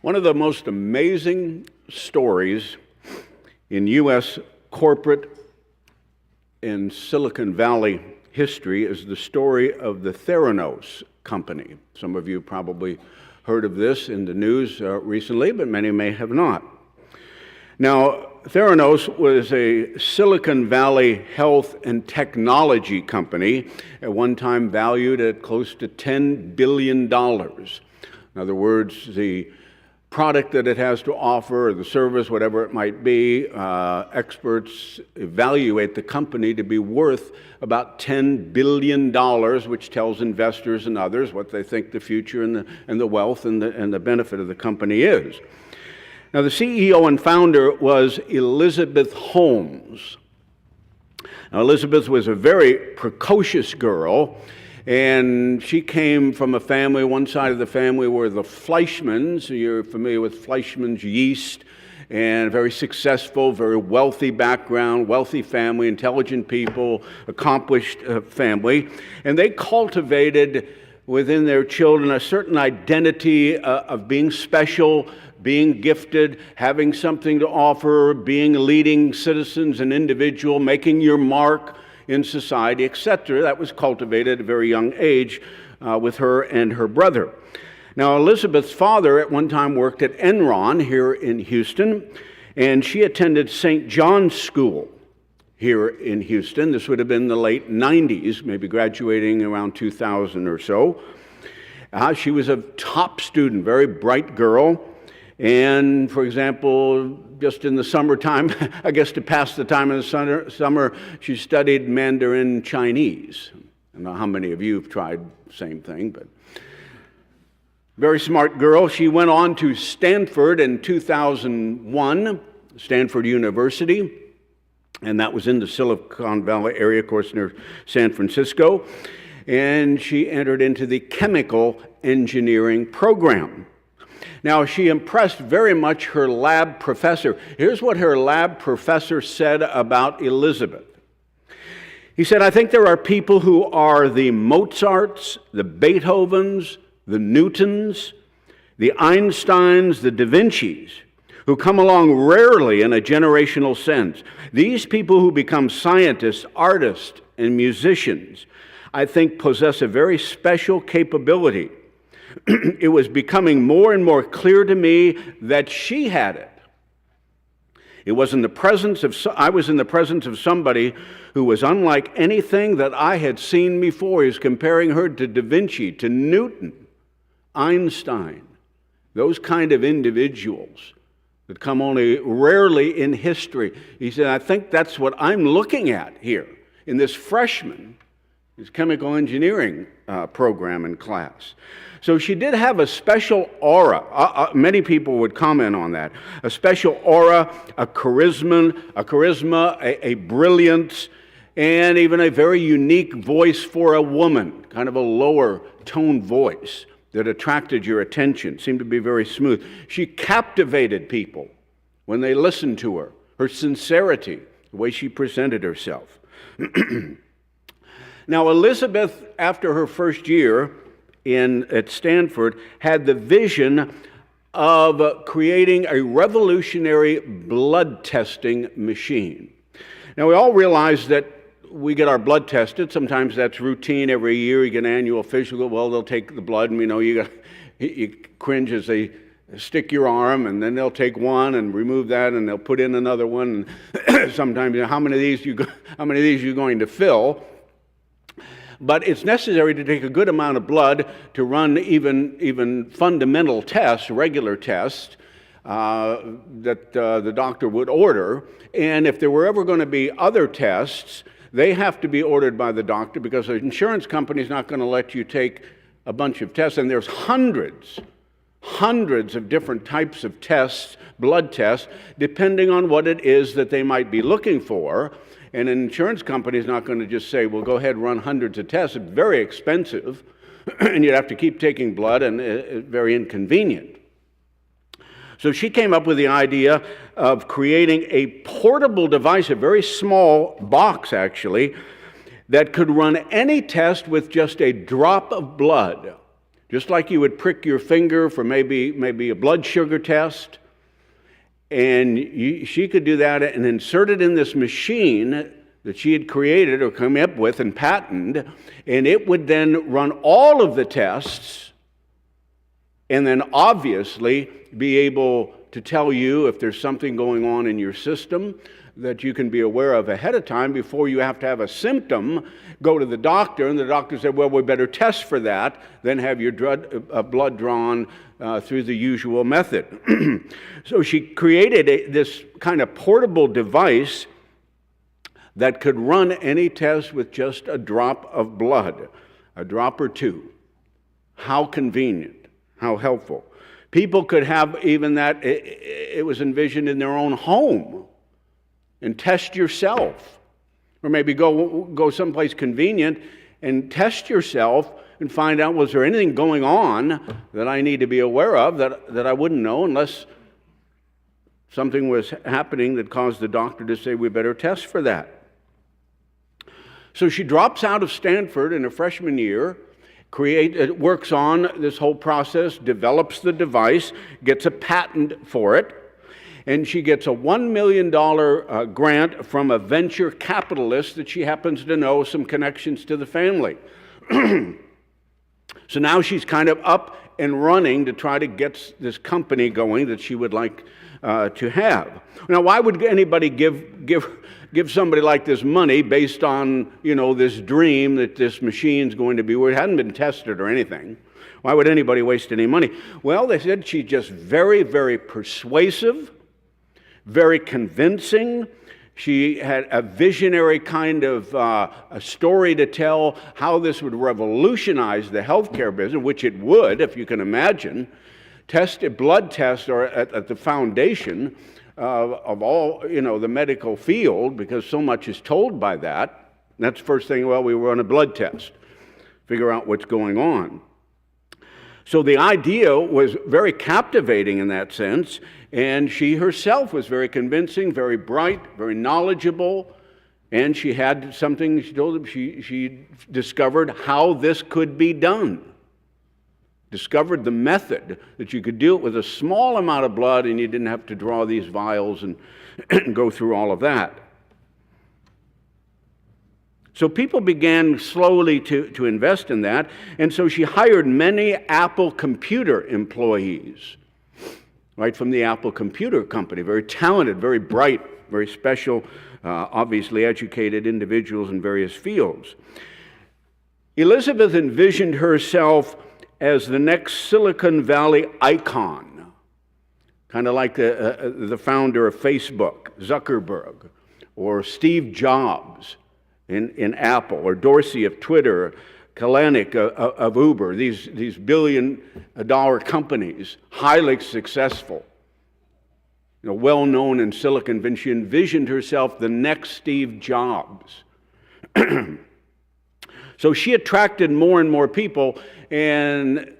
One of the most amazing stories in U.S. corporate and Silicon Valley history is the story of the Theranos Company. Some of you probably heard of this in the news recently, but many may have not. Now, Theranos was a Silicon Valley health and technology company, at one time valued at close to $10 billion. In other words, the product that it has to offer, or the service, whatever it might be, experts evaluate the company to be worth about $10 billion, which tells investors and others what they think the future and the wealth and the benefit of the company is. Now, the CEO and founder was Elizabeth Holmes. Now, Elizabeth was a very precocious girl, and she came from a family, one side of the family were the Fleischmans. You're familiar with Fleischmann's yeast, and very successful, very wealthy background, wealthy family, intelligent people, accomplished family. And they cultivated within their children a certain identity of being special, being gifted, having something to offer, being leading citizens and individual, making your mark in society, etc. That was cultivated at a very young age with her and her brother. Now, Elizabeth's father at one time worked at Enron here in Houston, and she attended St. John's School here in Houston. This would have been the late 90s, maybe graduating around 2000 or so. She was a top student, very bright girl. And, for example, just in the summertime, I guess to pass the time in the summer, she studied Mandarin Chinese. I don't know how many of you have tried the same thing, but very smart girl. She went on to Stanford in 2001, Stanford University, and that was in the Silicon Valley area, of course, near San Francisco. And she entered into the chemical engineering program. Now, she impressed very much her lab professor. Here's what her lab professor said about Elizabeth. He said, "I think there are people who are the Mozarts, the Beethovens, the Newtons, the Einsteins, the Da Vincis, who come along rarely in a generational sense. These people who become scientists, artists, and musicians, I think possess a very special capability. It was becoming more and more clear to me that she had it. I was in the presence of somebody who was unlike anything that I had seen before." He's comparing her to Da Vinci, to Newton, Einstein, those kind of individuals that come only rarely in history. He said, "I think that's what I'm looking at here in this freshman, this chemical engineering program and class." So she did have a special aura. Many people would comment on that. A special aura, a charisma, a brilliance, and even a very unique voice for a woman, kind of a lower tone voice that attracted your attention, seemed to be very smooth. She captivated people when they listened to her, her sincerity, the way she presented herself. Now, Elizabeth, after her first year at Stanford, had the vision of creating a revolutionary blood testing machine. Now, we all realize that we get our blood tested. Sometimes that's routine. Every year you get an annual physical. Well, they'll take the blood, and you cringe as they stick your arm, and then they'll take one and remove that, and they'll put in another one. And sometimes, how many of these you going to fill? But it's necessary to take a good amount of blood to run even fundamental tests, regular tests, that the doctor would order. And if there were ever going to be other tests, they have to be ordered by the doctor, because the insurance company is not going to let you take a bunch of tests. And there's hundreds of different types of tests, blood tests, depending on what it is that they might be looking for. And an insurance company is not going to just say, well, go ahead and run hundreds of tests. It's very expensive, and you'd have to keep taking blood, and it's very inconvenient. So she came up with the idea of creating a portable device, a very small box, actually, that could run any test with just a drop of blood. just like you would prick your finger for maybe a blood sugar test. And she could do that and insert it in this machine that she had created or come up with and patented, and it would then run all of the tests and then obviously be able to tell you if there's something going on in your system that you can be aware of ahead of time before you have to have a symptom, go to the doctor, and the doctor said, well, we better test for that, then have your blood drawn through the usual method. So she created this kind of portable device that could run any test with just a drop of blood, a drop or two. How convenient, how helpful. People could have even that, it was envisioned in their own home, and test yourself. Or maybe go someplace convenient and test yourself and find out, was there anything going on that I need to be aware of that I wouldn't know unless something was happening that caused the doctor to say we better test for that. So she drops out of Stanford in her freshman year, works on this whole process, develops the device, gets a patent for it, and she gets a $1 million grant from a venture capitalist that she happens to know, some connections to the family. So now she's kind of up and running to try to get this company going that she would like to have. Now, why would anybody give somebody like this money based on, this dream that this machine's going to be where it hadn't been tested or anything? Why would anybody waste any money? Well, they said she's just very, very persuasive, very convincing. She had a visionary kind of a story to tell how this would revolutionize the healthcare business, which it would, if you can imagine. Blood tests are at the foundation of all, the medical field, because so much is told by that. That's the first thing, we run a blood test, figure out what's going on. So the idea was very captivating in that sense, and she herself was very convincing, very bright, very knowledgeable, and she had something, she told him, she discovered how this could be done. Discovered the method that you could do it with a small amount of blood and you didn't have to draw these vials and go through all of that. So people began slowly to invest in that, and so she hired many Apple Computer employees, right from the Apple Computer Company, very talented, very bright, very special, obviously educated individuals in various fields. Elizabeth envisioned herself as the next Silicon Valley icon, kind of like the founder of Facebook, Zuckerberg, or Steve Jobs in Apple, or Dorsey of Twitter, Kalanick of Uber, these billion-dollar companies, highly successful, well-known in Silicon Valley. She envisioned herself the next Steve Jobs. So she attracted more and more people, and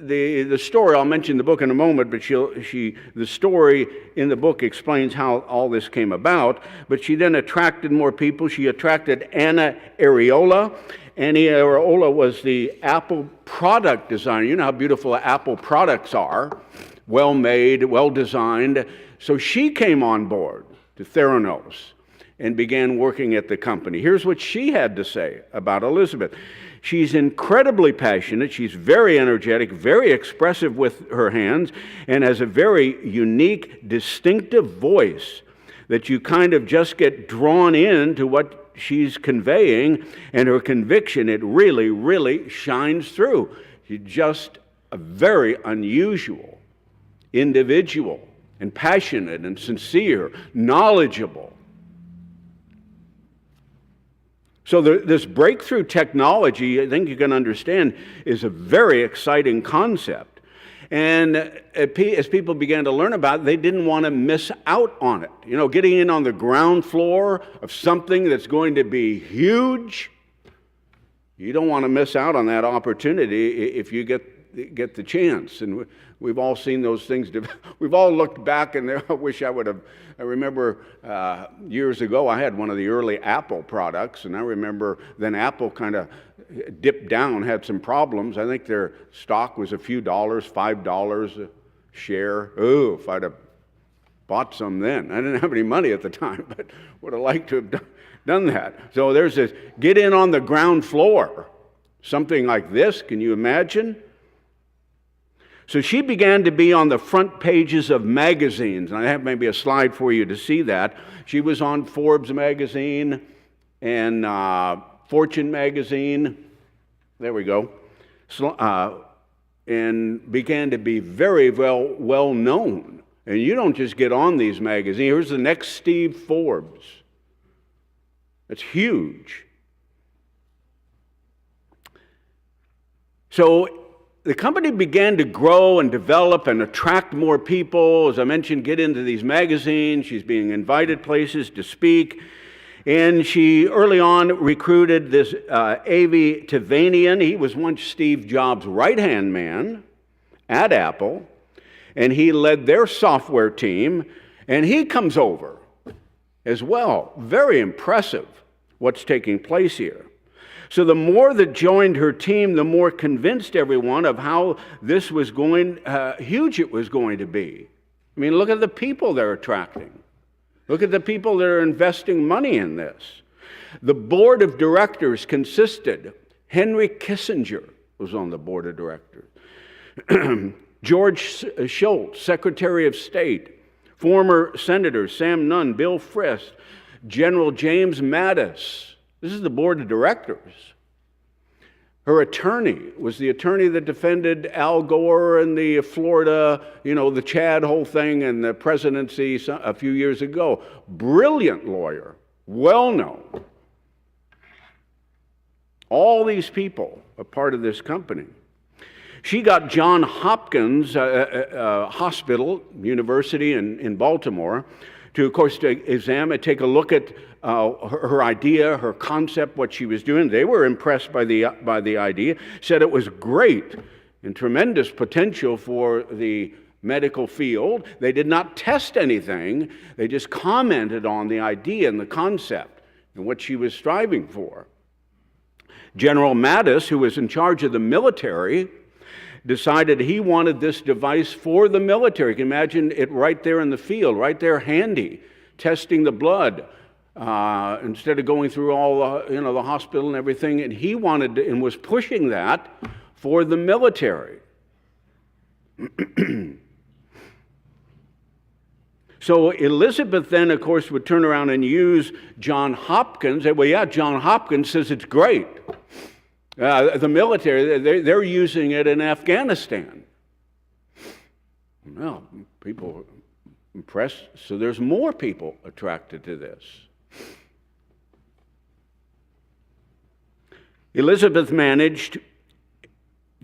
the story, I'll mention the book in a moment, but the story in the book explains how all this came about. But she then attracted more people. She attracted Anna Areola. Anna Areola was the Apple product designer. You know how beautiful Apple products are, well made, well designed. So she came on board to Theranos and began working at the company. Here's what she had to say about Elizabeth. She's incredibly passionate, she's very energetic, very expressive with her hands, and has a very unique, distinctive voice that you kind of just get drawn into what she's conveying, and her conviction, it really, really shines through. She's just a very unusual individual, and passionate and sincere, knowledgeable. So this breakthrough technology, I think you can understand, is a very exciting concept. And as people began to learn about it, they didn't want to miss out on it. Getting in on the ground floor of something that's going to be huge, you don't want to miss out on that opportunity if you get get the chance. And we've all seen those things. We've all looked back, and I wish I would have. I remember years ago, I had one of the early Apple products, and I remember then Apple kind of dipped down, had some problems. I think their stock was a few dollars, $5 a share. Oh, if I'd have bought some then. I didn't have any money at the time, but would have liked to have done that. So there's this, get in on the ground floor. Something like this, can you imagine? So she began to be on the front pages of magazines, and I have maybe a slide for you to see that. She was on Forbes magazine and Fortune magazine. There we go. And began to be very well known. And you don't just get on these magazines. Here's the next Steve Forbes. It's huge. So the company began to grow and develop and attract more people. As I mentioned, get into these magazines. She's being invited places to speak. And she early on recruited this Avi Tevanian. He was once Steve Jobs' right-hand man at Apple. And he led their software team. And he comes over as well. Very impressive what's taking place here. So the more that joined her team, the more convinced everyone of how this was huge it was going to be. I mean, look at the people they're attracting. Look at the people that are investing money in this. The board of directors consisted, Henry Kissinger was on the board of directors, George Shultz, Secretary of State, former Senators Sam Nunn, Bill Frist, General James Mattis. This is the board of directors. Her attorney was the attorney that defended Al Gore and the Florida, the Chad whole thing and the presidency a few years ago. Brilliant lawyer, well known. All these people are part of this company. She got Johns Hopkins Hospital, University in Baltimore, to, of course, take a look at her idea, her concept, what she was doing. They were impressed by the idea, said it was great and tremendous potential for the medical field. They did not test anything. They just commented on the idea and the concept and what she was striving for. General Mattis, who was in charge of the military, decided he wanted this device for the military. You can imagine it right there in the field, right there handy, testing the blood instead of going through all the hospital and everything. And he wanted and was pushing that for the military. So Elizabeth then, of course, would turn around and use Johns Hopkins. Well, yeah, Johns Hopkins says it's great. The military, they're using it in Afghanistan. Well, people are impressed, so there's more people attracted to this. Elizabeth managed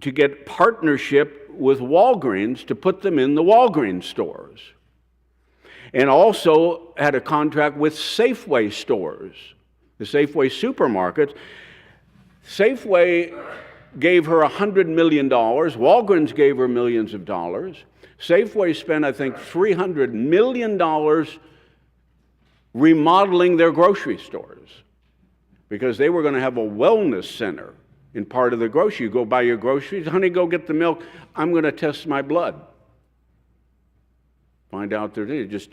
to get partnership with Walgreens to put them in the Walgreens stores, and also had a contract with Safeway stores, the Safeway supermarkets. Safeway gave her $100 million. Walgreens gave her millions of dollars. Safeway spent, I think, $300 million remodeling their grocery stores because they were going to have a wellness center in part of the grocery. You go buy your groceries. Honey, go get the milk. I'm going to test my blood. Find out that you just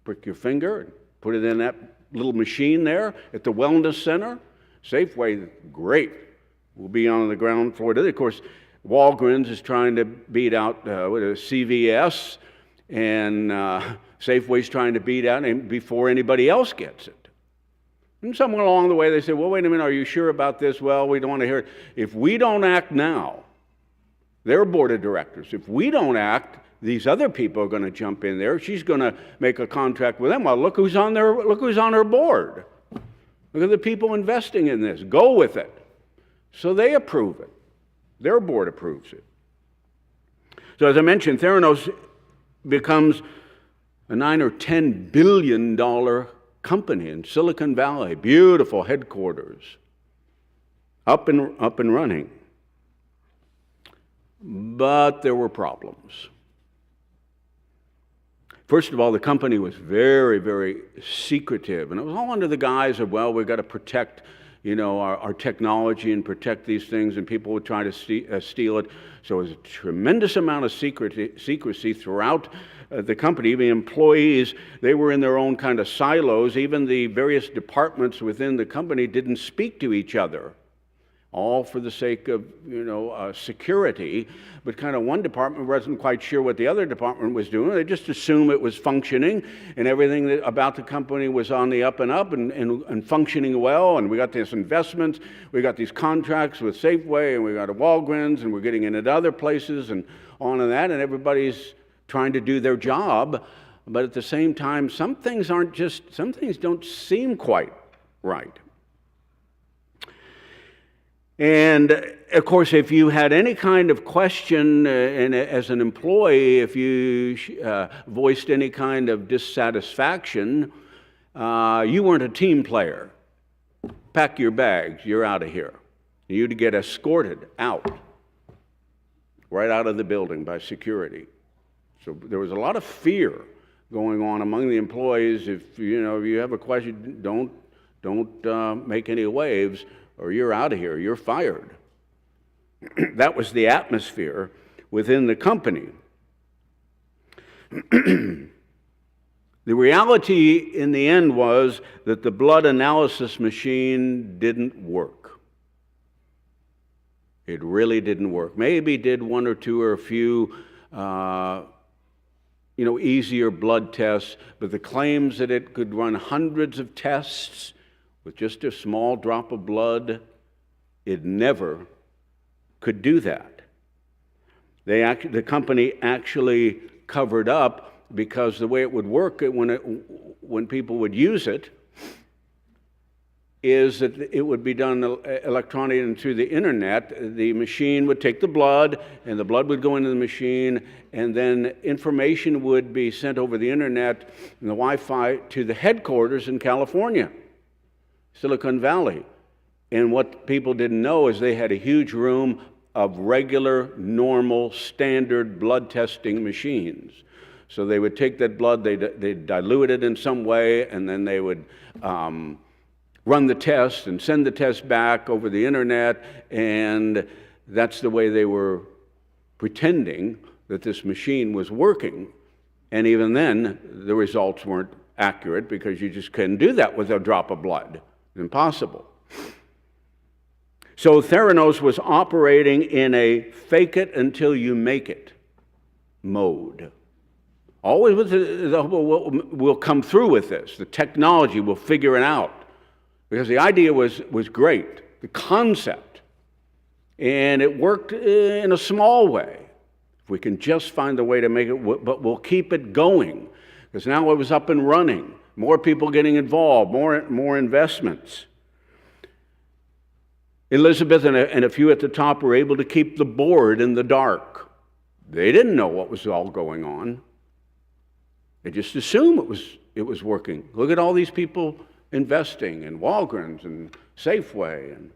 prick your finger and put it in that little machine there at the wellness center. Safeway, great. We'll be on the ground floor. Of course, Walgreens is trying to beat out CVS, and Safeway's trying to beat out before anybody else gets it. And somewhere along the way, they say, well, wait a minute, are you sure about this? Well, we don't want to hear it. If we don't act now, their board of directors, if we don't act, these other people are going to jump in there. She's going to make a contract with them. Well, look who's on her board. Look at the people investing in this. Go with it. So they approve it. Their board approves it. So as I mentioned, Theranos becomes a $9 or $10 billion company in Silicon Valley. Beautiful headquarters. Up and running. but there were problems. First of all, the company was very, very secretive, and it was all under the guise of, well, we've got to protect, our technology and protect these things, and people would try to steal it. So it was a tremendous amount of secrecy throughout the company. Even employees, they were in their own kind of silos. Even the various departments within the company didn't speak to each other, all for the sake of, security. But kind of one department wasn't quite sure what the other department was doing. They just assumed it was functioning, and everything about the company was on the up and up and functioning well. And we got these investments, we got these contracts with Safeway, and we got a Walgreens, and we're getting into other places and on and that, and everybody's trying to do their job. But at the same time, some things don't seem quite right. And of course, if you had any kind of question as an employee, if you voiced any kind of dissatisfaction, you weren't a team player. Pack your bags, you're out of here. You'd get escorted out, right out of the building by security. So there was a lot of fear going on among the employees. If you have a question, don't make any waves, or you're out of here, you're fired. That was the atmosphere within the company. The reality in the end was that the blood analysis machine didn't work. It really didn't work. Maybe did one or two or a few easier blood tests, but the claims that it could run hundreds of tests with just a small drop of blood, it never could do that. The company actually covered up, because the way it would work when people would use it is that it would be done electronically and through the internet. The machine would take the blood, and the blood would go into the machine, and then information would be sent over the internet and the Wi-Fi to the headquarters in California, Silicon Valley. And what people didn't know is they had a huge room of regular, normal, standard blood testing machines. So they would take that blood, they'd dilute it in some way, and then they would run the test and send the test back over the internet, and that's the way they were pretending that this machine was working. And even then, the results weren't accurate, because you just couldn't do that with a drop of blood. Impossible. So Theranos was operating in a fake it until you make it mode. Always with we'll come through with this. The technology, will figure it out. Because the idea was great, the concept. And it worked in a small way. If we can just find a way to make it, but we'll keep it going. Because now it was up and running. More people getting involved, more investments. Elizabeth and a few at the top were able to keep the board in the dark. They didn't know what was all going on. They just assumed it was working. Look at all these people investing in Walgreens and Safeway, and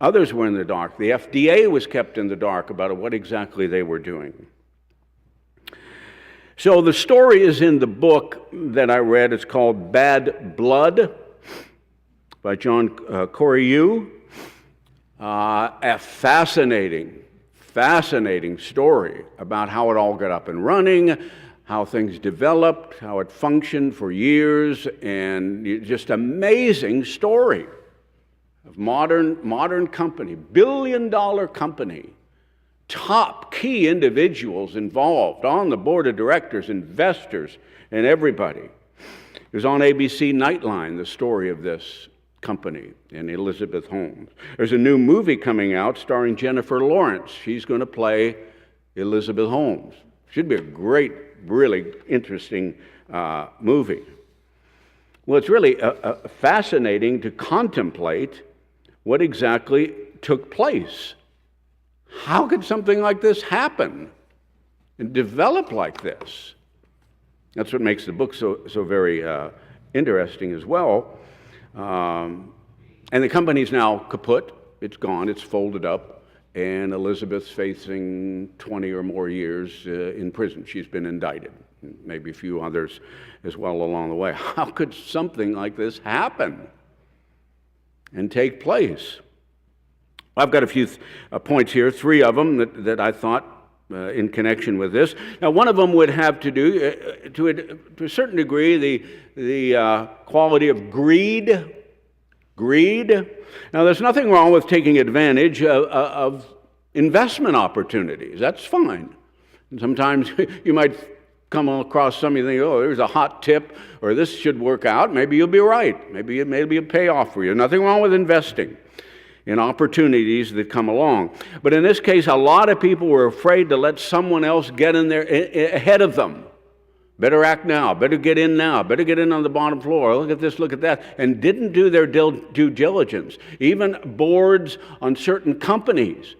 others were in the dark. The FDA was kept in the dark about what exactly they were doing. So the story is in the book that I read. It's called Bad Blood by John Corrieu. A fascinating story about how it all got up and running, how things developed, how it functioned for years, and just amazing story of modern company, billion-dollar company. Top key individuals involved on the board of directors, investors, and everybody. It was on ABC Nightline, the story of this company and Elizabeth Holmes. There's a new movie coming out starring Jennifer Lawrence. She's going to play Elizabeth Holmes. Should be a great, really interesting movie. Well, it's really fascinating to contemplate what exactly took place. How could something like this happen and develop like this? That's what makes the book so very interesting as well. And the company's now kaput. It's gone. It's folded up. and Elizabeth's facing 20 or more years in prison. She's been indicted, maybe a few others as well along the way. How could something like this happen and take place? I've got a few points here, three of them that I thought in connection with this. Now, one of them would have to do, to a certain degree, the quality of greed. Greed. Now, there's nothing wrong with taking advantage of investment opportunities. That's fine. And sometimes you might come across something you think, oh, there's a hot tip, or this should work out. Maybe you'll be right. Maybe it'll pay off for you. Nothing wrong with investing in opportunities that come along. But in this case, a lot of people were afraid to let someone else get in there ahead of them. Better act now, better get in now, better get in on the bottom floor, look at this, look at that, and didn't do their due diligence. Even boards on certain companies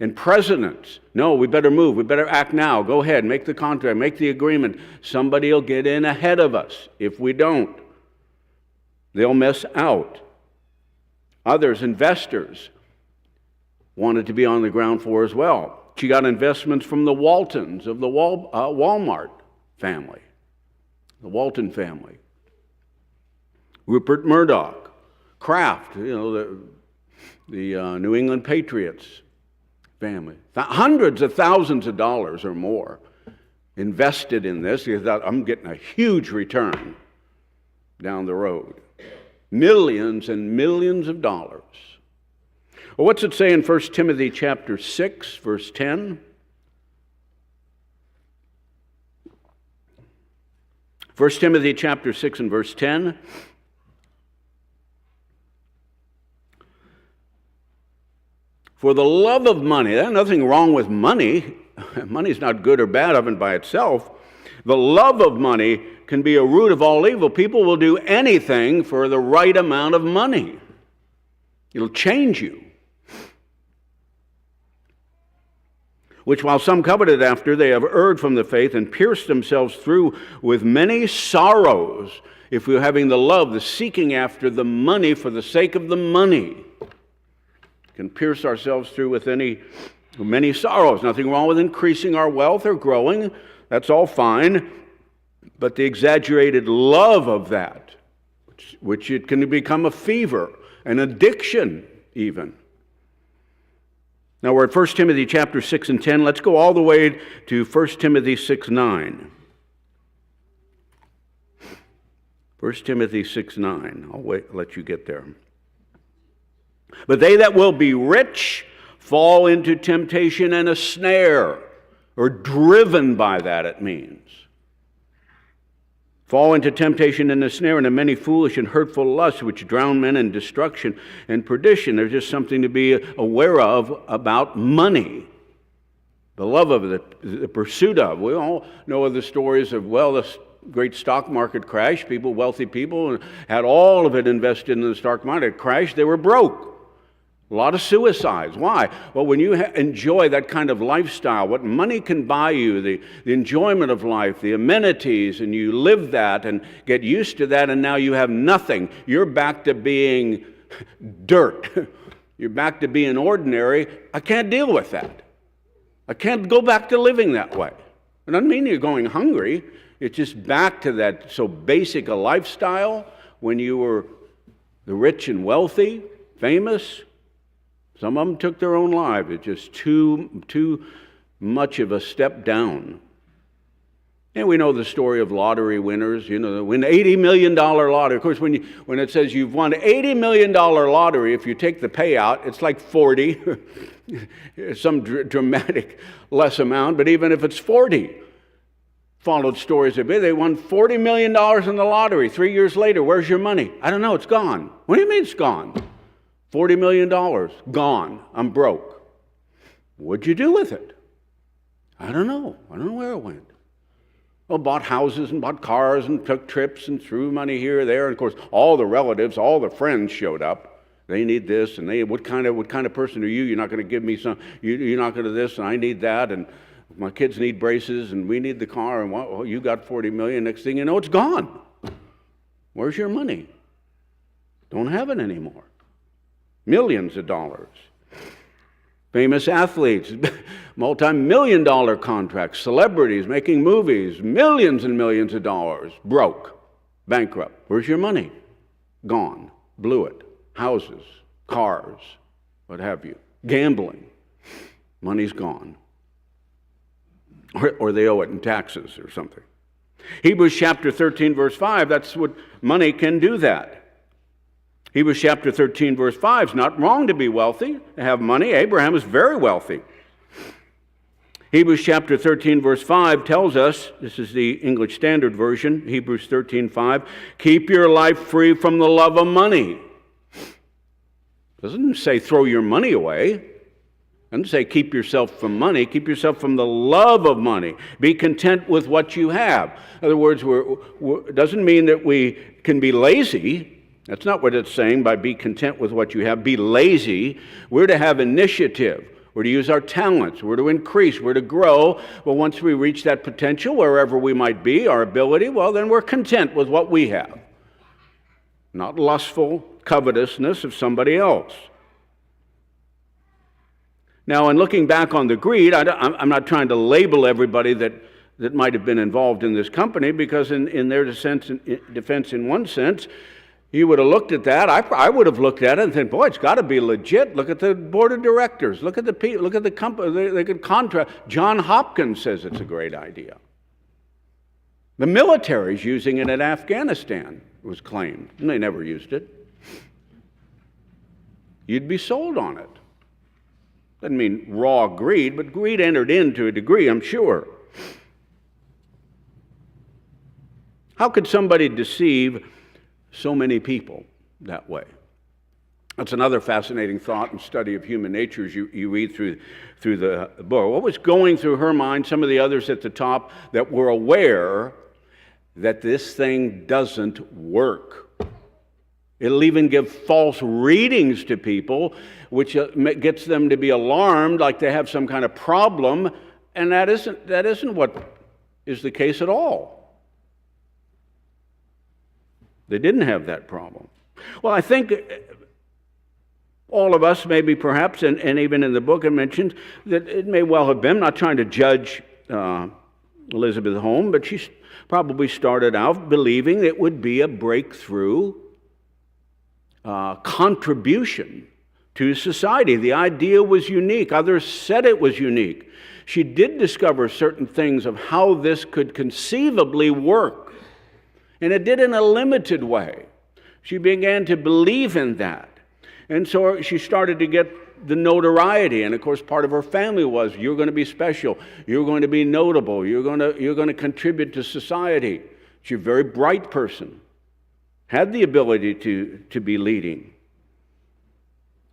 and presidents, no, we better move, we better act now, go ahead, make the contract, make the agreement. Somebody will get in ahead of us. If we don't, they'll miss out. Others, investors, wanted to be on the ground floor as well. She got investments from the Waltons of the Walmart family, the Walton family. Rupert Murdoch, Kraft, the New England Patriots family. Hundreds of thousands of dollars or more invested in this. He thought, I'm getting a huge return down the road. Millions and millions of dollars. Well, what's it say in 1 Timothy chapter 6, verse 10? 1 Timothy chapter 6 and verse 10. For the love of money, there's nothing wrong with money. Money's not good or bad of it by itself. The love of money can be a root of all evil. People will do anything for the right amount of money. It'll change you. Which while some coveted after, they have erred from the faith and pierced themselves through with many sorrows. If we're having the love, the seeking after the money for the sake of the money, can pierce ourselves through with many sorrows. Nothing wrong with increasing our wealth or growing. That's all fine. But the exaggerated love of that, which it can become a fever, an addiction even. Now we're at 1 Timothy chapter 6 and 10. Let's go all the way to 1 Timothy 6, 9. 1 Timothy 6, 9. I'll let you get there. But they that will be rich fall into temptation and a snare, or driven by that, it means. Fall into temptation and a snare and a many foolish and hurtful lusts which drown men in destruction and perdition. There's just something to be aware of about money. The love of it, the pursuit of. We all know of the stories of, the great stock market crash. Wealthy people, had all of it invested in the stock market crash. They were broke. A lot of suicides. Why? Well, when you enjoy that kind of lifestyle, what money can buy you, the enjoyment of life, the amenities, and you live that and get used to that, and now you have nothing. You're back to being dirt. You're back to being ordinary. I can't deal with that. I can't go back to living that way. It doesn't mean you're going hungry. It's just back to that so basic a lifestyle when you were the rich and wealthy, famous. Some of them took their own lives. It's just too much of a step down. And we know the story of lottery winners. Win $80 million lottery. Of course, when it says you've won $80 million lottery, if you take the payout, it's like 40. Some dramatic less amount, but even if it's 40. Followed stories of it. They won $40 million in the lottery. 3 years later, where's your money? I don't know, it's gone. What do you mean it's gone? $40 million, gone. I'm broke. What'd you do with it? I don't know. I don't know where it went. Well, bought houses and bought cars and took trips and threw money here or there. And of course, all the relatives, all the friends showed up. They need this, and what kind of person are you? You're not going to give me some. You're not going to this, and I need that, and my kids need braces, and we need the car, and well, you got $40 million. Next thing you know, it's gone. Where's your money? Don't have it anymore. Millions of dollars. famous athletes, multi-million-dollar contracts, celebrities making movies, millions and millions of dollars, broke, bankrupt. Where's your money? Gone. Blew it. Houses, cars, what have you. Gambling. Money's gone. Or they owe it in taxes or something. Hebrews chapter 13, verse 5, that's what money can do that. Hebrews chapter 13, verse 5, it's not wrong to be wealthy, to have money. Abraham was very wealthy. Hebrews chapter 13, verse 5 tells us, this is the English Standard Version, Hebrews 13, 5, keep your life free from the love of money. It doesn't say throw your money away. It doesn't say keep yourself from money. Keep yourself from the love of money. Be content with what you have. In other words, it doesn't mean that we can be lazy. That's not what it's saying by be content with what you have. Be lazy. We're to have initiative. We're to use our talents. We're to increase. We're to grow. But once we reach that potential, wherever we might be, our ability, well, then we're content with what we have. Not lustful covetousness of somebody else. Now, in looking back on the greed, I'm not trying to label everybody that might have been involved in this company, because in their defense, in one sense, you would have looked at that. I would have looked at it and said, boy, it's got to be legit. Look at the board of directors. Look at the people. Look at the company. They could contract. John Hopkins says it's a great idea. The military's using it in Afghanistan, it was claimed, and they never used it. You'd be sold on it. Doesn't mean raw greed, but greed entered into a degree, I'm sure. How could somebody deceive so many people that way? That's another fascinating thought and study of human nature as you read through the book. What was going through her mind, some of the others at the top that were aware that this thing doesn't work? It'll even give false readings to people, which gets them to be alarmed, like they have some kind of problem, and that isn't what is the case at all. They didn't have that problem. Well, I think all of us, maybe perhaps, and even in the book it mentions that it may well have been, I'm not trying to judge Elizabeth Home, but she probably started out believing it would be a breakthrough contribution to society. The idea was unique. Others said it was unique. She did discover certain things of how this could conceivably work, and it did in a limited way. She began to believe in that, and so she started to get the notoriety. And of course, part of her family was, you're going to be special, you're going to be notable, you're going to contribute to society. She's a very bright person, had the ability to be leading.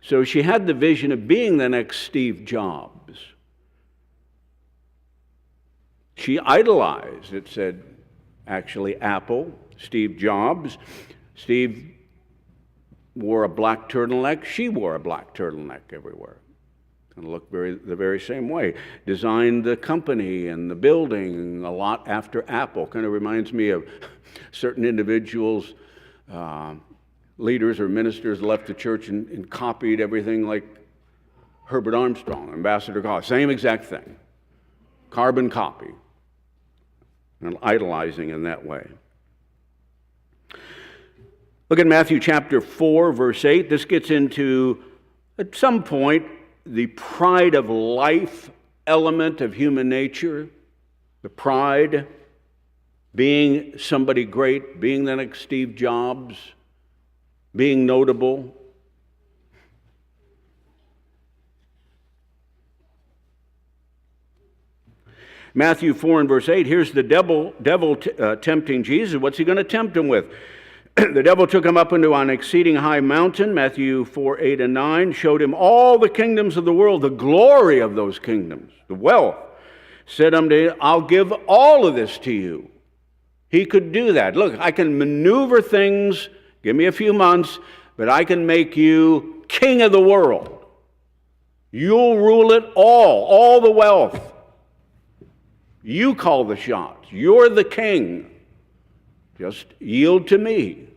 So she had the vision of being the next Steve Jobs. She idolized, it said, actually, Apple, Steve Jobs. Steve wore a black turtleneck. She wore a black turtleneck everywhere. And looked the very same way. Designed the company and the building a lot after Apple. Kind of reminds me of certain individuals, leaders or ministers left the church and copied everything, like Herbert Armstrong, Ambassador Collins. Same exact thing. Carbon copy. And idolizing in that way. Look at Matthew chapter 4, verse 8. This gets into, at some point, the pride of life element of human nature. The pride, being somebody great, being the next Steve Jobs, being notable. Matthew 4 and verse 8, here's the devil tempting Jesus. What's he going to tempt him with? The devil took him up into an exceeding high mountain, Matthew 4, 8 and 9, showed him all the kingdoms of the world, the glory of those kingdoms, the wealth. Said unto him, I'll give all of this to you. He could do that. Look, I can maneuver things, give me a few months, but I can make you king of the world. You'll rule it all the wealth. You call the shots. You're the king. Just yield to me.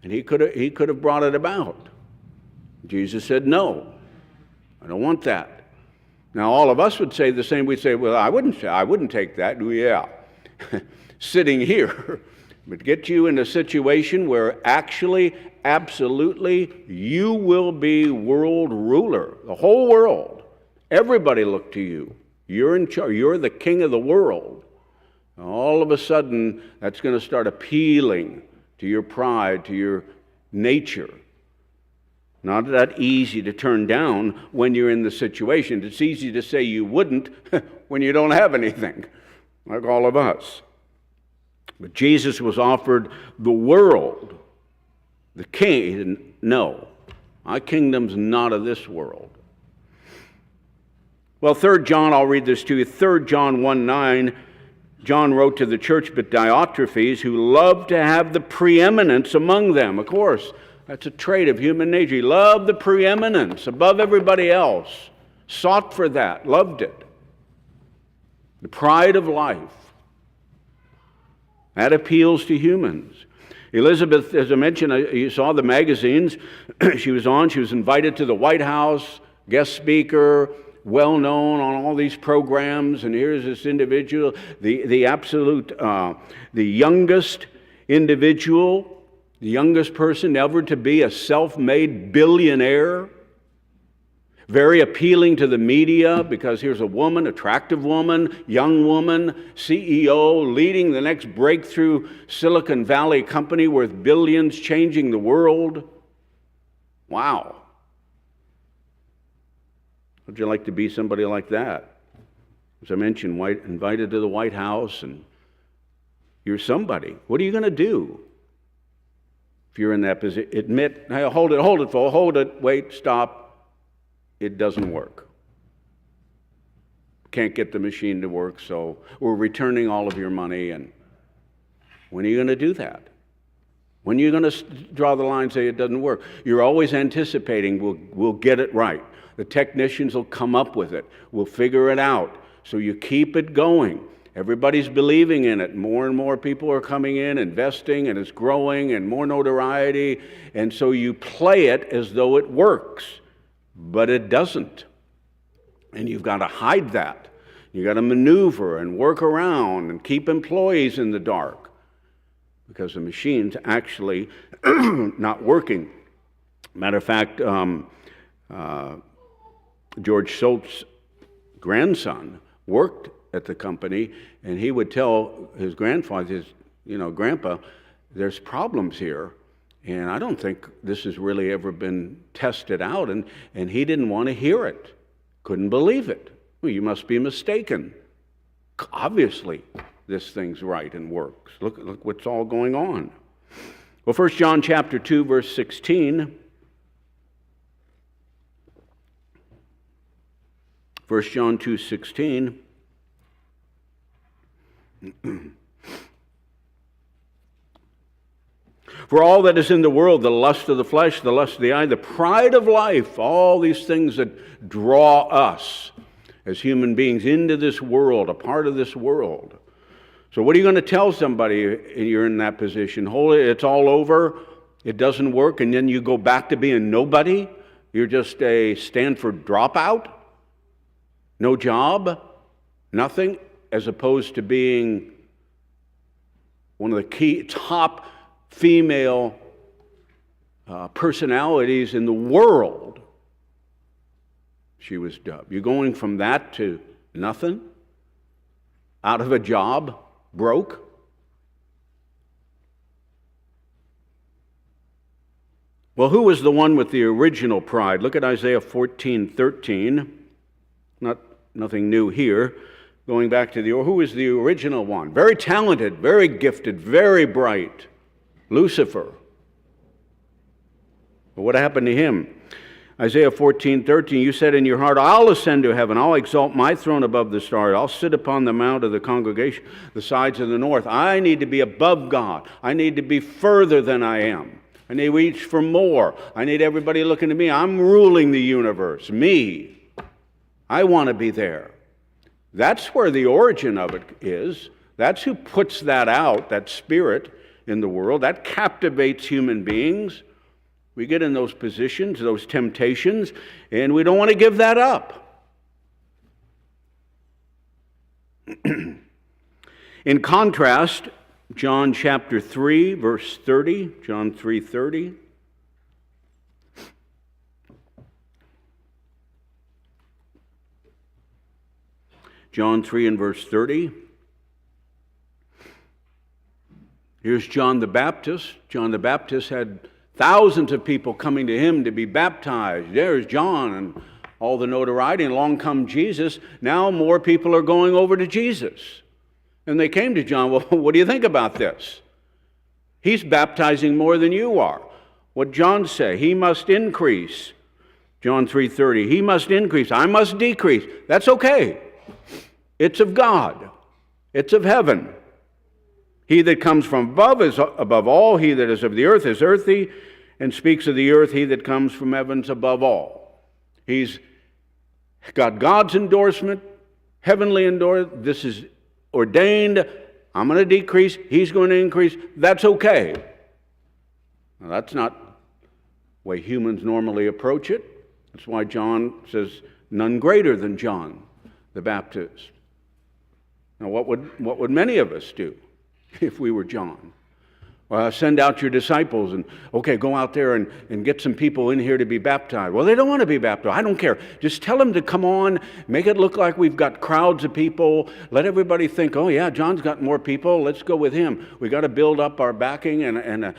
And he could have brought it about. Jesus said no. I don't want that. Now, all of us would say the same. We'd say, well, I wouldn't take that. Yeah, sitting here. But get you in a situation where actually, absolutely, you will be world ruler. The whole world. Everybody look to you. You're in charge. You're the king of the world. And all of a sudden, that's going to start appealing to your pride, to your nature. Not that easy to turn down when you're in the situation. It's easy to say you wouldn't when you don't have anything, like all of us. But Jesus was offered the world, the king. And no, my kingdom's not of this world. Well, 3 John, I'll read this to you. 3 John 1:9, John wrote to the church, but Diotrephes, who loved to have the preeminence among them. Of course, that's a trait of human nature. He loved the preeminence above everybody else. Sought for that, loved it. The pride of life. That appeals to humans. Elizabeth, as I mentioned, you saw the magazines she was on. She was invited to the White House, guest speaker, well known on all these programs. And here's this individual, the absolute, the youngest individual, the youngest person ever to be a self-made billionaire. Very appealing to the media because here's a woman, attractive woman, young woman, CEO, leading the next breakthrough Silicon Valley company worth billions, changing the world. Wow. Would you like to be somebody like that? As I mentioned, invited to the White House, and you're somebody. What are you going to do if you're in that position? Admit, hey, hold it, wait, stop. It doesn't work. Can't get the machine to work, so we're returning all of your money. And when are you going to do that? When are you going to draw the line and say it doesn't work? You're always anticipating we'll get it right. The technicians will come up with it. We'll figure it out. So you keep it going. Everybody's believing in it. More and more people are coming in, investing, and it's growing, and more notoriety. And so you play it as though it works. But it doesn't. And you've got to hide that. You've got to maneuver and work around and keep employees in the dark because the machine's actually not working. Matter of fact, George Schultz's grandson worked at the company, and he would tell his grandfather, Grandpa, there's problems here. And I don't think this has really ever been tested out. And he didn't want to hear it. Couldn't believe it. Well, you must be mistaken. Obviously, this thing's right and works. Look what's all going on. Well, 1 John chapter 2, verse 16. 1 John 2:16. For all that is in the world, the lust of the flesh, the lust of the eye, the pride of life, all these things that draw us as human beings into this world, a part of this world. So what are you going to tell somebody you're in that position? It's all over, it doesn't work, and then you go back to being nobody? You're just a Stanford dropout? No job? Nothing? As opposed to being one of the key top female personalities in the world, she was dubbed. You're going from that to nothing? Out of a job? Broke? Well, who was the one with the original pride? Look at Isaiah 14:13. Nothing new here. Going back to who is the original one? Very talented, very gifted, very bright. Lucifer. But what happened to him? Isaiah 14:13, you said in your heart, I'll ascend to heaven, I'll exalt my throne above the stars, I'll sit upon the mount of the congregation, the sides of the north. I need to be above God. I need to be further than I am. I need to reach for more. I need everybody looking at me. I'm ruling the universe. Me. I want to be there. That's where the origin of it is. That's who puts that out, that spirit in the world. That captivates human beings. We get in those positions, those temptations, and we don't want to give that up. In contrast, John chapter 3, verse 30, John 3:30. John 3 and verse 30. Here's John the Baptist. John the Baptist had thousands of people coming to him to be baptized. There's John and all the notoriety, and along come Jesus. Now more people are going over to Jesus. And they came to John, well, what do you think about this? He's baptizing more than you are. What John say? He must increase. John 3:30, he must increase, I must decrease. That's okay. It's of God. It's of heaven. He that comes from above is above all. He that is of the earth is earthy, and speaks of the earth. He that comes from heaven's above all. He's got God's endorsement, heavenly endorsement. This is ordained. I'm going to decrease. He's going to increase. That's okay. Now, that's not the way humans normally approach it. That's why John says, none greater than John the Baptist. Now, what would many of us do if we were John? Well, send out your disciples and, okay, go out there and get some people in here to be baptized. Well, they don't want to be baptized. I don't care. Just tell them to come on, make it look like we've got crowds of people. Let everybody think, oh, yeah, John's got more people. Let's go with him. We got to build up our backing and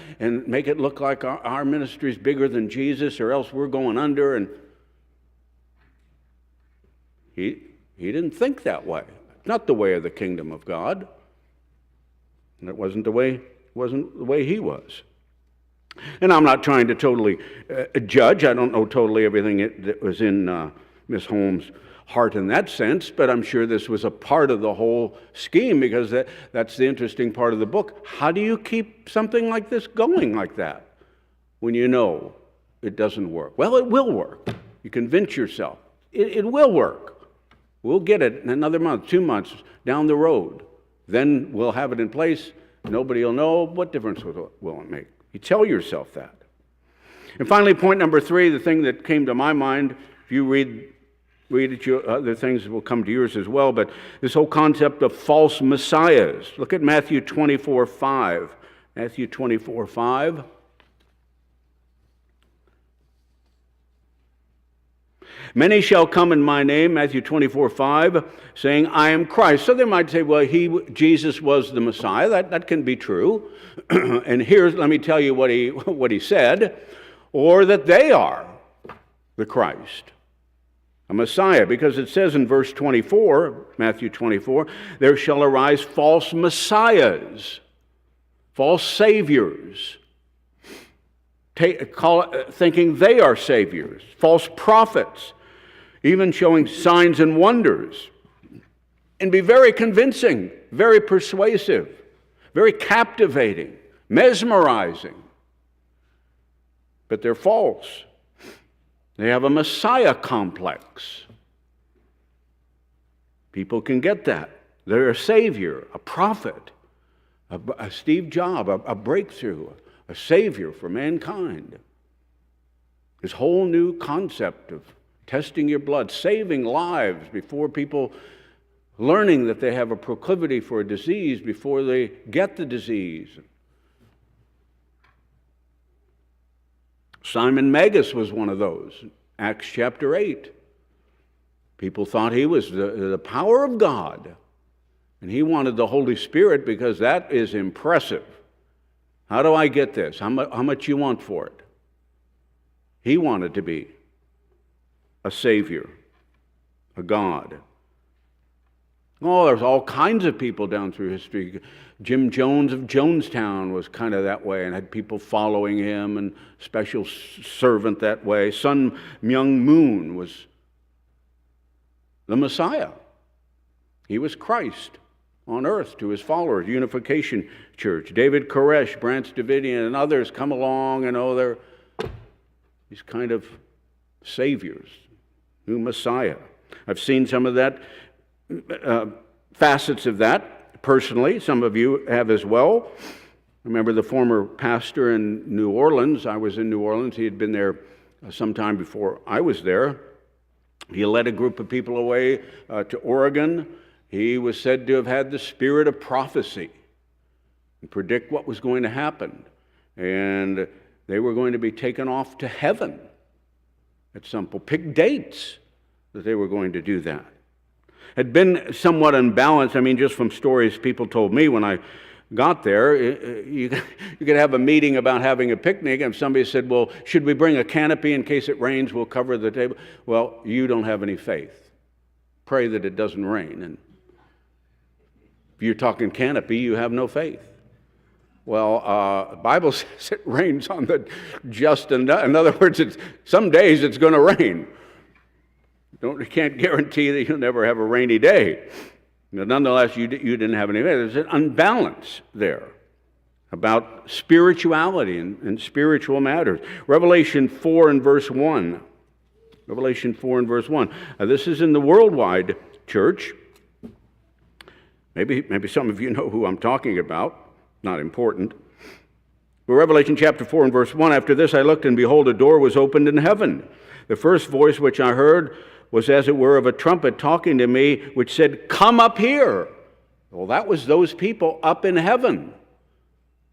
make it look like our ministry is bigger than Jesus, or else we're going under. And he didn't think that way. Not the way of the kingdom of God. And it wasn't the way he was. And I'm not trying to totally judge. I don't know totally everything that was in Miss Holmes' heart in that sense, but I'm sure this was a part of the whole scheme, because that's the interesting part of the book. How do you keep something like this going like that when you know it doesn't work? Well, it will work. You convince yourself. It will work. We'll get it in another month, 2 months down the road. Then we'll have it in place. Nobody will know. What difference will it make? You tell yourself that. And finally, point number 3, the thing that came to my mind, if you read it, other things will come to yours as well, but this whole concept of false messiahs. Look at Matthew 24:5. Matthew 24:5. Many shall come in my name, Matthew 24:5, saying, I am Christ. So they might say, well, Jesus was the Messiah. That can be true. And let me tell you what he said. Or that they are the Christ, a Messiah. Because it says in verse 24, Matthew 24, there shall arise false messiahs, false saviors, thinking they are saviors, false prophets, even showing signs and wonders, and be very convincing, very persuasive, very captivating, mesmerizing. But they're false. They have a Messiah complex. People can get that. They're a savior, a prophet, a Steve Jobs, a breakthrough, a savior for mankind. This whole new concept of testing your blood, saving lives before people learning that they have a proclivity for a disease before they get the disease. Simon Magus was one of those. Acts chapter 8. People thought he was the power of God. And he wanted the Holy Spirit because that is impressive. How do I get this? How much you want for it? He wanted to be a savior, a God. Oh, there's all kinds of people down through history. Jim Jones of Jonestown was kind of that way and had people following him, and special servant that way. Sun Myung Moon was the Messiah. He was Christ on earth to his followers. Unification Church. David Koresh, Branch Davidian, and others come along, and they're these kind of saviors, new Messiah. I've seen some of that, facets of that personally. Some of you have as well. remember the former pastor in New Orleans. I was in New Orleans. He had been there sometime before I was there. He led a group of people away to Oregon. He was said to have had the spirit of prophecy and predict what was going to happen. And they were going to be taken off to heaven at some point. Pick dates that they were going to do that. Had been somewhat unbalanced. I mean, just from stories people told me when I got there, you could have a meeting about having a picnic, and somebody said, well, should we bring a canopy in case it rains? We'll cover the table. Well, you don't have any faith. Pray that it doesn't rain. And if you're talking canopy, you have no faith. Well, the Bible says it rains on the just and in other words, some days it's going to rain. You can't guarantee that you'll never have a rainy day. But nonetheless, you didn't have any faith. There's an unbalance there about spirituality and spiritual matters. Revelation 4 and verse 1. Revelation 4 and verse 1. This is in the worldwide church. Maybe some of you know who I'm talking about. Not important. But Revelation chapter 4 and verse 1, after this I looked, and behold, a door was opened in heaven. The first voice which I heard was as it were of a trumpet talking to me, which said, come up here. Well, that was those people up in heaven.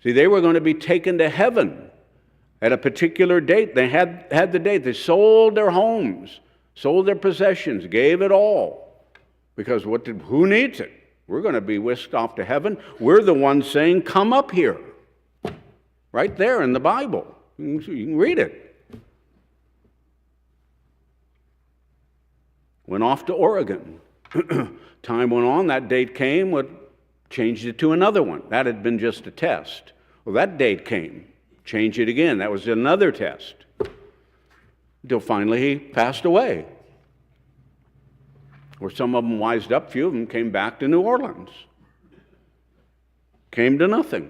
See, they were going to be taken to heaven at a particular date. They had the date. They sold their homes, sold their possessions, gave it all. Because who needs it? We're going to be whisked off to heaven. We're the ones saying, come up here. Right there in the Bible. You can read it. Went off to Oregon. Time went on. That date came. What changed it to another one? That had been just a test. Well, that date came. Changed it again. That was another test. Until finally he passed away. Or some of them wised up, few of them came back to New Orleans. Came to nothing.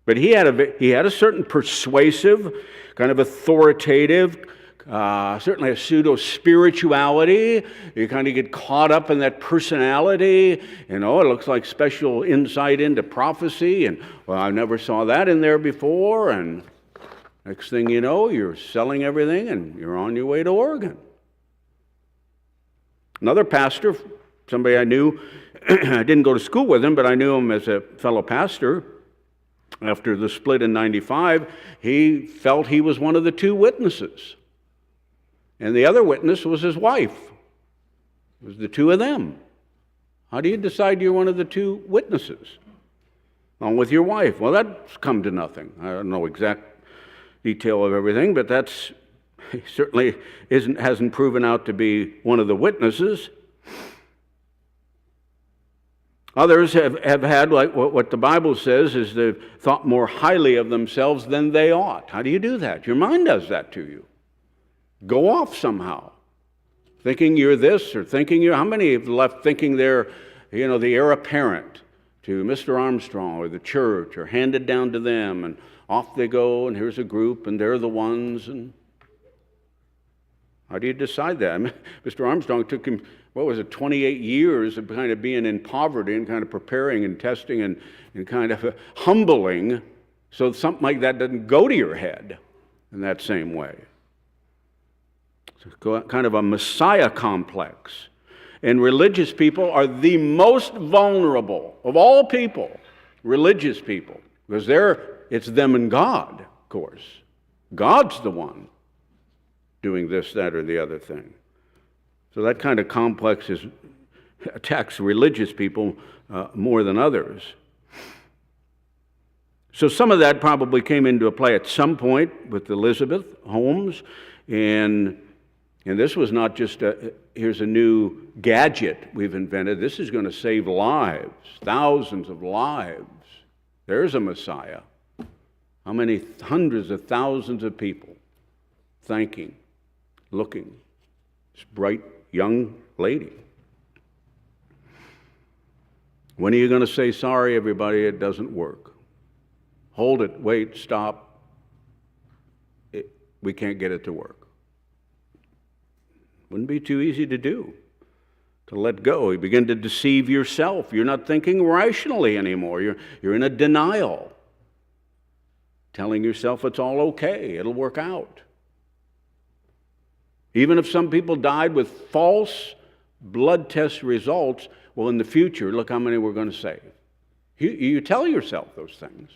But he had a certain persuasive, kind of authoritative, certainly a pseudo-spirituality. You kind of get caught up in that personality. You know, it looks like special insight into prophecy. And, well, I never saw that in there before. And next thing you know, you're selling everything and you're on your way to Oregon. Another pastor, somebody I knew, I didn't go to school with him, but I knew him as a fellow pastor. After the split in 95, he felt he was one of the two witnesses. And the other witness was his wife. It was the two of them. How do you decide you're one of the two witnesses? Along with your wife. Well, that's come to nothing. I don't know exact detail of everything, but that's certainly hasn't proven out to be one of the witnesses. Others have had, like what the Bible says, is they've thought more highly of themselves than they ought. How do you do that? Your mind does that to you. Go off somehow. Thinking you're this or thinking you're... How many have left thinking they're, the heir apparent to Mr. Armstrong or the church, or handed down to them, and off they go, and here's a group, and they're the ones, and... How do you decide that? I mean, Mr. Armstrong took him, 28 years of kind of being in poverty and kind of preparing and testing and kind of humbling so something like that doesn't go to your head in that same way. It's kind of a Messiah complex. And religious people are the most vulnerable of all people, religious people, because it's them and God, of course. God's the one doing this, that, or the other thing. So that kind of complex attacks religious people more than others. So some of that probably came into play at some point with Elizabeth Holmes, and this was not just here's a new gadget we've invented. This is going to save lives, thousands of lives. There's a Messiah. How many hundreds of thousands of people thanking, looking, this bright young lady. When are you going to say, sorry, everybody, it doesn't work? Hold it, wait, stop. We can't get it to work. Wouldn't be too easy to do. to let go. You begin to deceive yourself. You're not thinking rationally anymore. You're in a denial, telling yourself it's all okay, it'll work out. Even if some people died with false blood test results, well, in the future, look how many we're going to save. You tell yourself those things.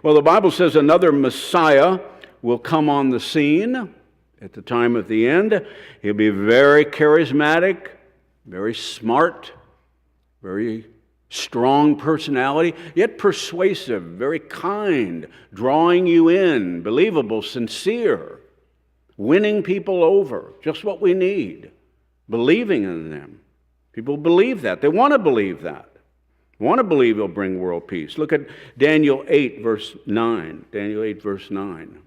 Well, the Bible says another Messiah will come on the scene at the time of the end. He'll be very charismatic, very smart, very strong personality, yet persuasive, very kind, drawing you in, believable, sincere, winning people over, just what we need, believing in them. People believe that. They want to believe that. Want to believe he'll bring world peace. Look at Daniel 8, verse 9. Daniel 8, verse 9.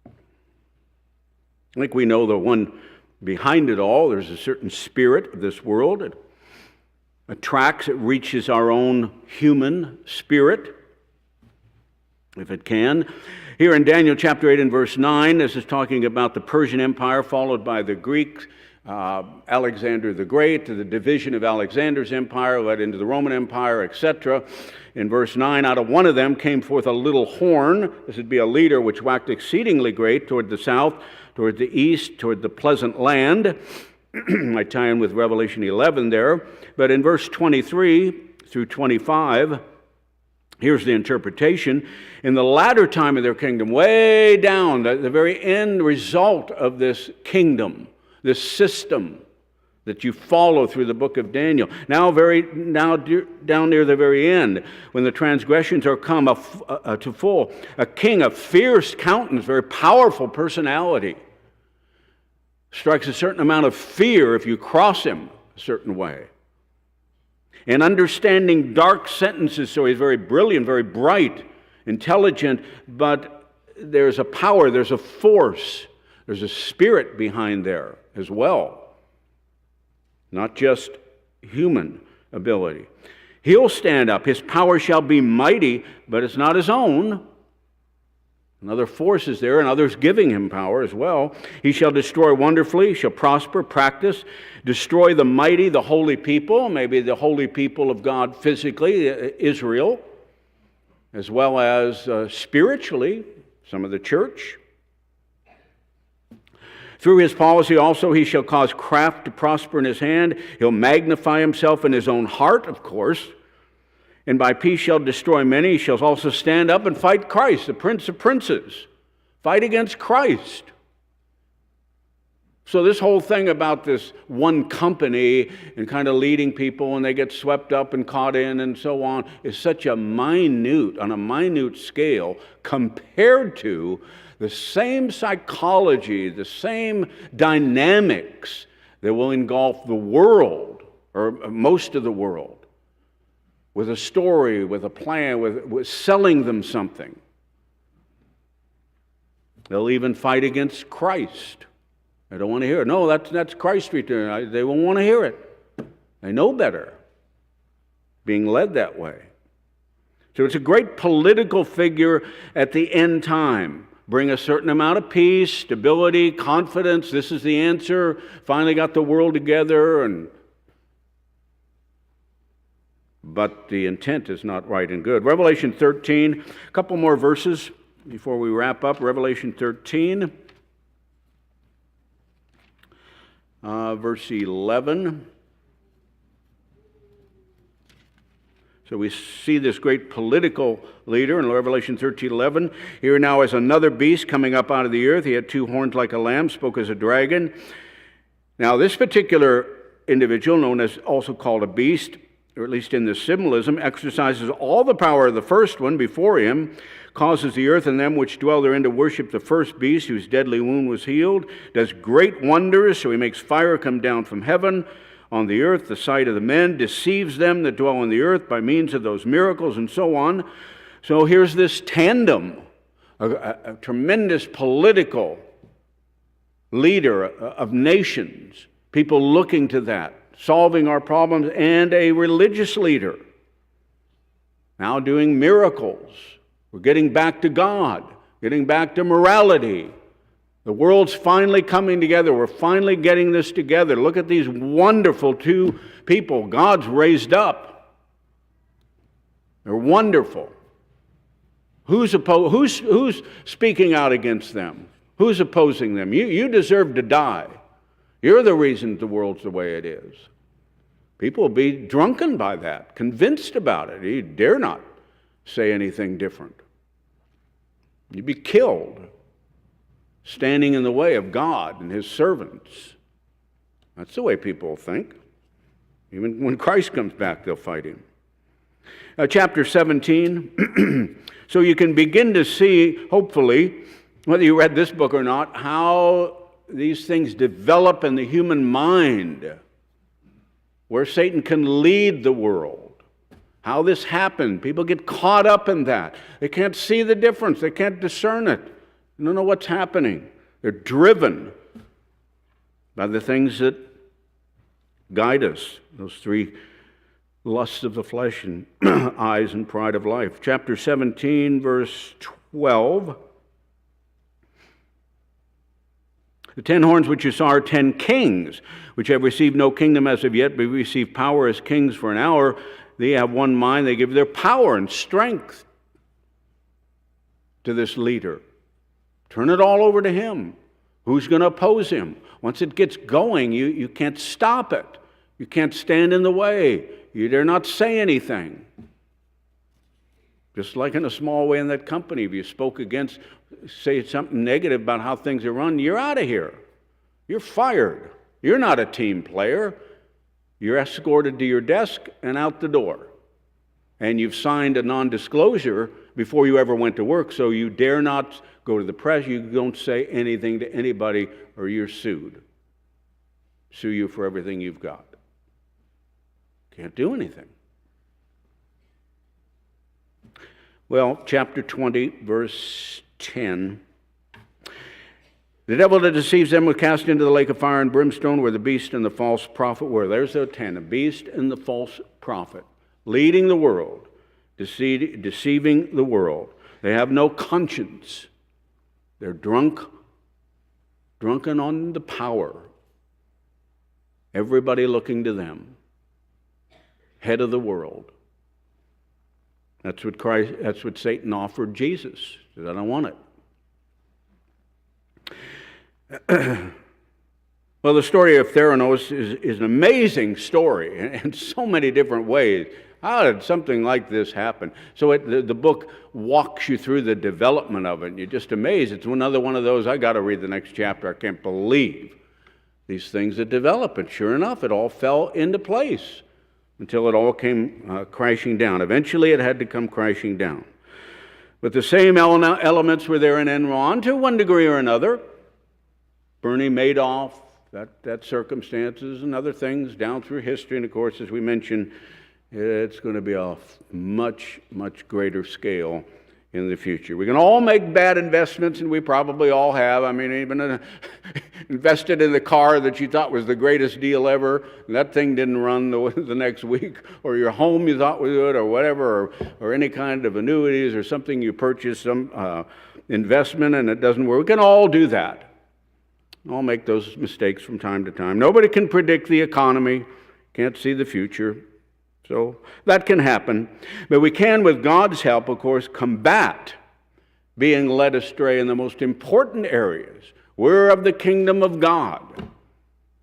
I think we know the one behind it all. There's a certain spirit of this world. It attracts, it reaches our own human spirit, if it can. Here in Daniel chapter 8 and verse 9, this is talking about the Persian Empire followed by the Greeks, Alexander the Great, the division of Alexander's empire led into the Roman Empire, etc. In verse 9, out of one of them came forth a little horn. This would be a leader which waxed exceedingly great toward the south, toward the east, toward the pleasant land. I tie in with Revelation 11 there. But in verse 23 through 25, here's the interpretation. In the latter time of their kingdom, way down, the very end result of this kingdom, this system that you follow through the book of Daniel. Now down near the very end, when the transgressions are come to full, a king of fierce countenance, very powerful personality, strikes a certain amount of fear if you cross him a certain way. And understanding dark sentences, so he's very brilliant, very bright, intelligent, but there's a power, there's a force, there's a spirit behind there as well. Not just human ability. He'll stand up. His power shall be mighty, but it's not his own. Another force is there, and others giving him power as well. He shall destroy wonderfully, shall prosper, practice, destroy the mighty, the holy people, maybe the holy people of God physically, Israel, as well as spiritually, some of the church. Through his policy also he shall cause craft to prosper in his hand. He'll magnify himself in his own heart, of course. And by peace shall destroy many. He shall also stand up and fight Christ, the Prince of Princes. Fight against Christ. So this whole thing about this one company and kind of leading people and they get swept up and caught in and so on is such a on a minute scale compared to the same psychology, the same dynamics that will engulf the world, or most of the world, with a story, with a plan, with selling them something. They'll even fight against Christ. They don't want to hear it. No, that's Christ's return. They won't want to hear it. They know better, being led that way. So it's a great political figure at the end time. Bring a certain amount of peace, stability, confidence. This is the answer. Finally got the world together. But the intent is not right and good. Revelation 13, a couple more verses before we wrap up. Revelation 13, verse 11. So we see this great political leader in Revelation 13:11. Here now is another beast coming up out of the earth. He had two horns like a lamb, spoke as a dragon. Now this particular individual, known as also called a beast, or at least in the symbolism, exercises all the power of the first one before him, causes the earth and them which dwell therein to worship the first beast, whose deadly wound was healed, does great wonders, so he makes fire come down from heaven on the earth, the sight of the men, deceives them that dwell on the earth by means of those miracles, and so on. So here's this tandem, a tremendous political leader of nations, people looking to that, solving our problems, and a religious leader, now doing miracles. We're getting back to God, getting back to morality, The world's finally coming together. We're finally getting this together. Look at these wonderful two people God's raised up. They're wonderful. Who's speaking out against them? Who's opposing them? You deserve to die. You're the reason the world's the way it is. People will be drunken by that, convinced about it. You dare not say anything different. You'd be killed, standing in the way of God and His servants. That's the way people think. Even when Christ comes back, they'll fight Him. Chapter 17, so you can begin to see, hopefully, whether you read this book or not, how these things develop in the human mind, where Satan can lead the world, how this happened. People get caught up in that. They can't see the difference. They can't discern it. They don't know what's happening. They're driven by the things that guide us, those three lusts of the flesh and eyes and pride of life. Chapter 17, verse 12. The 10 horns which you saw are 10 kings, which have received no kingdom as of yet, but receive power as kings for an hour. They have one mind. They give their power and strength to this leader. Turn it all over to him. Who's going to oppose him? Once it gets going, you can't stop it. You can't stand in the way. You dare not say anything. Just like in a small way in that company, if you spoke against, say something negative about how things are run, you're out of here. You're fired. You're not a team player. You're escorted to your desk and out the door. And you've signed a non-disclosure before you ever went to work, so you dare not go to the press. You don't say anything to anybody or you're sued. Sue you for everything you've got. Can't do anything. Well, chapter 20, verse 10. The devil that deceives them was cast into the lake of fire and brimstone, where the beast and the false prophet were. There's the 10, a beast and the false prophet, leading the world, deceiving the world. They have no conscience. They're drunken on the power. Everybody looking to them. Head of the world. That's what Satan offered Jesus. He said, I don't want it. Well, the story of Theranos is an amazing story in so many different ways. How did something like this happen? So the book walks you through the development of it, and you're just amazed. It's another one of those, I got to read the next chapter. I can't believe these things that develop. And sure enough, it all fell into place until it all came crashing down. Eventually, it had to come crashing down. But the same elements were there in Enron to one degree or another. Bernie Madoff, that circumstances and other things down through history. And of course, as we mentioned, it's going to be a much, much greater scale in the future. We can all make bad investments, and we probably all have. I mean, even invested in the car that you thought was the greatest deal ever, and that thing didn't run the next week, or your home you thought was good, or whatever, or any kind of annuities or something you purchased, some investment, and it doesn't work. We can all do that. All make those mistakes from time to time. Nobody can predict the economy, can't see the future. So that can happen. But we can, with God's help, of course, combat being led astray in the most important areas. We're of the kingdom of God.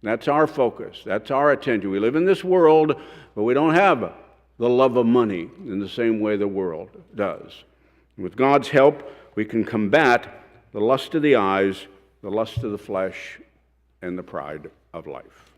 That's our focus. That's our attention. We live in this world, but we don't have the love of money in the same way the world does. With God's help, we can combat the lust of the eyes, the lust of the flesh, and the pride of life.